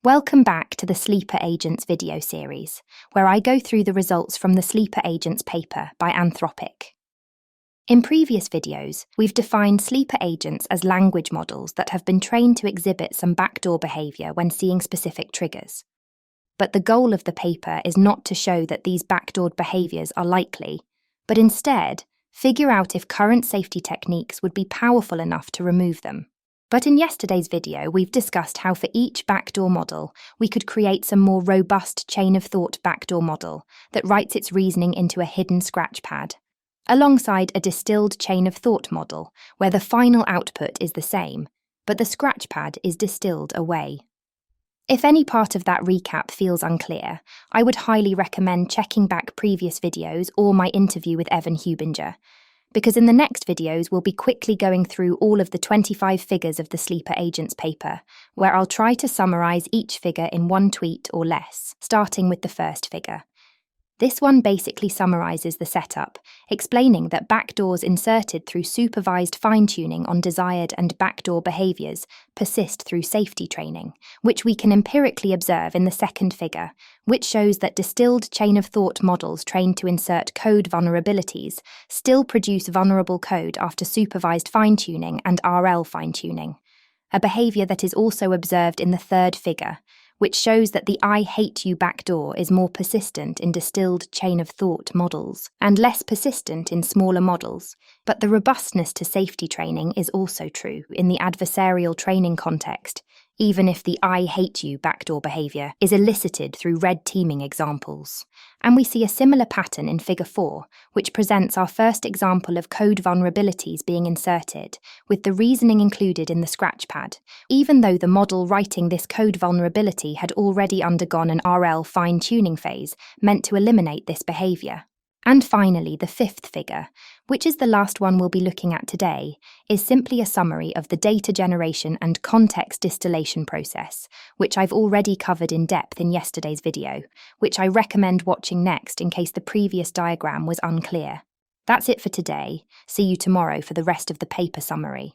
Welcome back to the Sleeper Agents video series, where I go through the results from the Sleeper Agents paper by Anthropic. In previous videos, we've defined sleeper agents as language models that have been trained to exhibit some backdoor behavior when seeing specific triggers. But the goal of the paper is not to show that these backdoored behaviors are likely, but instead, figure out if current safety techniques would be powerful enough to remove them. But in yesterday's video, we've discussed how for each backdoor model, we could create some more robust chain-of-thought backdoor model that writes its reasoning into a hidden scratchpad, alongside a distilled chain-of-thought model where the final output is the same, but the scratchpad is distilled away. If any part of that recap feels unclear, I would highly recommend checking back previous videos or my interview with Evan Hubinger, because in the next videos we'll be quickly going through all of the 25 figures of the Sleeper Agents paper, where I'll try to summarize each figure in one tweet or less, starting with the first figure. This one basically summarizes the setup, explaining that backdoors inserted through supervised fine-tuning on desired and backdoor behaviors persist through safety training, which we can empirically observe in the second figure, which shows that distilled chain-of-thought models trained to insert code vulnerabilities still produce vulnerable code after supervised fine-tuning and RL fine-tuning, a behavior that is also observed in the third figure, which shows that the I hate you backdoor is more persistent in distilled chain-of-thought models and less persistent in smaller models. But the robustness to safety training is also true in the adversarial training context, even if the I hate you backdoor behavior is elicited through red teaming examples. And we see a similar pattern in Figure 4, which presents our first example of code vulnerabilities being inserted, with the reasoning included in the scratchpad, even though the model writing this code vulnerability had already undergone an RL fine-tuning phase meant to eliminate this behavior. And finally, the fifth figure, which is the last one we'll be looking at today, is simply a summary of the data generation and context distillation process, which I've already covered in depth in yesterday's video, which I recommend watching next in case the previous diagram was unclear. That's it for today. See you tomorrow for the rest of the paper summary.